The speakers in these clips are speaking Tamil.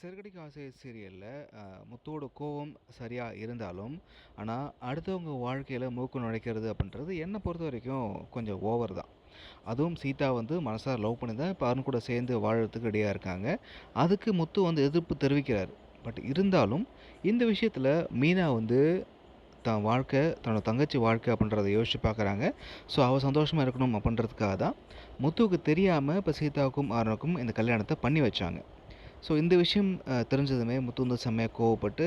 சிறகடிக்க ஆசை சீரியல்ல முத்துவோட கோவம் சரியா இருந்தாலும், ஆனா அடுத்தவங்க வாழ்க்கையில மூக்கு நுழைக்கிறது அப்படின்றது என்ன பொறுத்தவரைக்கும் கொஞ்சம் ஓவர் தான். அதுவும் சீதா வந்து மனசார லவ் பண்ணி தான் இப்ப அருண் கூட சேர்ந்து வாழறதுக்கு ரெடியா இருக்காங்க. அதுக்கு முத்து வந்து எதிர்ப்பு தெரிவிக்கிறாரு. பட் இருந்தாலும் இந்த விஷயத்துல மீனா வந்து தன் வாழ்க்கை, தன்னோட தங்கச்சி வாழ்க்கை அப்படின்றத யோசிச்சு பார்க்குறாங்க. ஸோ அவ சந்தோஷமா இருக்கணும் அப்படின்றதுக்காக தான் முத்துவுக்கு தெரியாம இப்ப சீதாவுக்கும், அருணுக்கும் இந்த கல்யாணத்த பண்ணி வச்சாங்க. ஸோ இந்த விஷயம் தெரிஞ்சதுமே முத்து வந்து செம்மையா கோவப்பட்டு,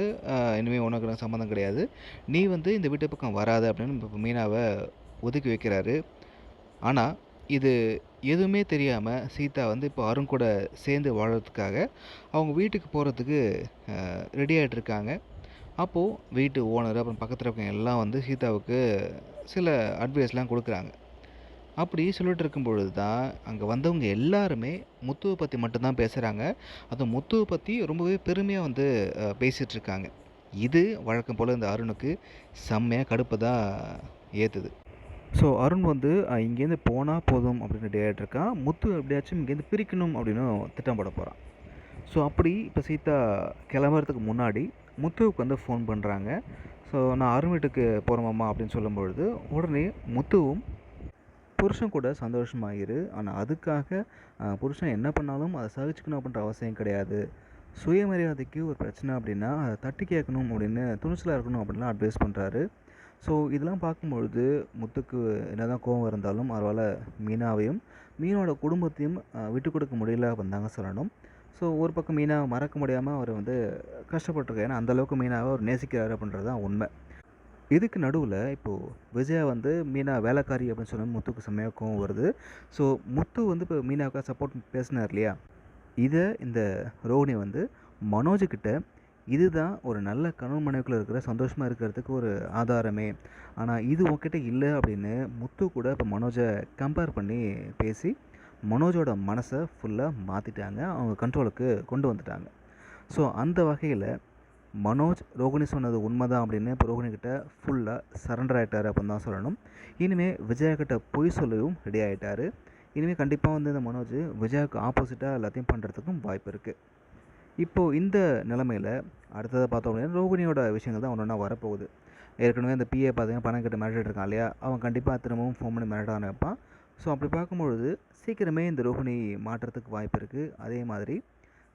"இனிமே உனக்கு எனக்கு சம்மந்தம் கிடையாது. நீ வந்து இந்த வீட்டு பக்கம் வராத" அப்படின்னு இப்ப மீனாவ ஒதுக்கி வைக்கிறாரு. ஆனா, இது எதுவுமே தெரியாம சீதா வந்து இப்போ அருண் கூட சேர்ந்து வாழறதுக்காக அவங்க வீட்டுக்கு போறதுக்கு ரெடி ஆயிட்டு இருக்காங்க. அப்போ வீட்டு ஓனர், அப்புறம் பக்கத்துல இருக்கவங்க எல்லாம் வந்து சீதாவுக்கு சில அட்வைஸ்லாம் குடுக்குறாங்க. அப்படி சொல்லிட்டு இருக்கும்பொழுது தான், அங்க வந்தவங்க எல்லாருமே முத்துவ பத்தி மட்டும் தான் பேசுறாங்க. அதுவும் முத்துவ பத்தி ரொம்பவே பெருமையா வந்து பேசிட்டுருக்காங்க. இது வழக்கம் போல இந்த அருணுக்கு செம்மையா கடுப்ப தான் ஏத்துது. ஸோ அருண் வந்து இங்கேருந்து போனா போதும் அப்படின்னு ரெடி ஆயிட்டுருக்கான். முத்துவ எப்படியாச்சும் இங்கேருந்து பிரிக்கணும் அப்படின்னு திட்டம் போட போறான். ஸோ அப்படி இப்போ சீதா கிளம்புறதுக்கு முன்னாடி முத்துவுக்கு வந்து ஃபோன் பண்றாங்க. ஸோ நான் அருண் வீட்டுக்கு போறேன் மாமா அப்படின்னு சொல்லும்பொழுது, உடனே முத்துவும் புருஷன் கூட சந்தோஷமா இரு. ஆனா அதுக்காக புருஷன் என்ன பண்ணாலும் அத சகிச்சுக்கணும் அப்படின்ற அவசியம் கிடையாது. சுயமரியாதைக்கு ஒரு பிரச்சனை அப்படின்னா, அத தட்டி கேட்கணும் அப்படின்னு துணிச்சலா இருக்கணும் அப்படின்லாம் அட்வைஸ் பண்றாரு. ஸோ இதெல்லாம் பார்க்கும்பொழுது முத்துக்கு என்னதான் கோவம் இருந்தாலும் அவரால மீனாவையும், மீனாவோட குடும்பத்தையும் விட்டுக் கொடுக்க முடியல அப்படின்னு தாங்க சொல்லணும். ஸோ ஒரு பக்கம் மீனாவ மறக்க முடியாம அவரு வந்து கஷ்டப்பட்டுருக்காரு. ஏன்னா அந்த அளவுக்கு மீனாவ அவரு நேசிக்கிறாரு அப்படின்றது தான் உண்மை. இதுக்கு நடுவுல இப்போ விஜயா வந்து மீனா வேலைக்காரி அப்படின்னு சொன்னோனே முத்துக்கு செம்மையா கோவம் வருது. ஸோ முத்து வந்து இப்போ மீனாவுக்காக சப்போர்ட் பேசினார் இல்லையா? இத இந்த ரோகிணி வந்து மனோஜ் கிட்ட இதுதான் ஒரு நல்ல கணவன் மனைவிக்குள்ள இருக்கிற சந்தோஷமா இருக்கிறதுக்கு ஒரு ஆதாரமே. ஆனா இது உன்கிட்ட இல்ல அப்படின்னு முத்து கூட இப்போ மனோஜ கம்பேர் பண்ணி பேசி, மனோஜோட மனச ஃபுல்லா மாத்திட்டாங்க. அவங்க கண்ட்ரோலுக்கு கொண்டு வந்துட்டாங்க. ஸோ அந்த வகையில மனோஜ் ரோகிணி சொன்னது உண்மைதான் அப்படின்னு இப்போ ரோகிணி கிட்ட ஃபுல்லாக சரண்டர் ஆகிட்டாரு அப்படின்னு தான் சொல்லணும். இனிமேல் விஜயா கிட்ட பொய் சொல்லவும் ரெடி ஆகிட்டாரு. இனிமேல் கண்டிப்பாக வந்து இந்த மனோஜ் விஜயாவுக்கு ஆப்போசிட்டாக எல்லாத்தையும் பண்ணுறதுக்கும் வாய்ப்பு இருக்குது. இப்போது இந்த நிலமையில் அடுத்ததை பார்த்தோம் அப்படின்னா ரோகிணியோட விஷயங்கள் தான் ஒன்று ஒன்றா வரப்போகுது. ஏற்கனவே அந்த பிஏ பார்த்தீங்கன்னா பணம் கட்ட மிரட்டிட்டு இருக்கான் இல்லையா? அவன் கண்டிப்பாக திரும்பவும் ஃபோன் பண்ணி மிரட்ட ஆரம்பிப்பான். ஸோ அப்படி பார்க்கும்பொழுது சீக்கிரமே இந்த ரோகிணி மாட்டுறதுக்கு வாய்ப்பு இருக்குது. அதே மாதிரி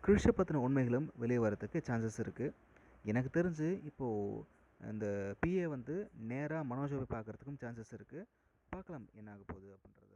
கிருஷ பற்றின உண்மைகளும் வெளியே வரதுக்கு சான்சஸ் இருக்குது. எனக்கு தெரிஞ்சு இப்போது இந்த பிஏ வந்து நேராக மனோஜை போய் பார்க்குறதுக்கும் சான்சஸ் இருக்குது. பார்க்கலாம் என்ன ஆக போகுது அப்படின்றது.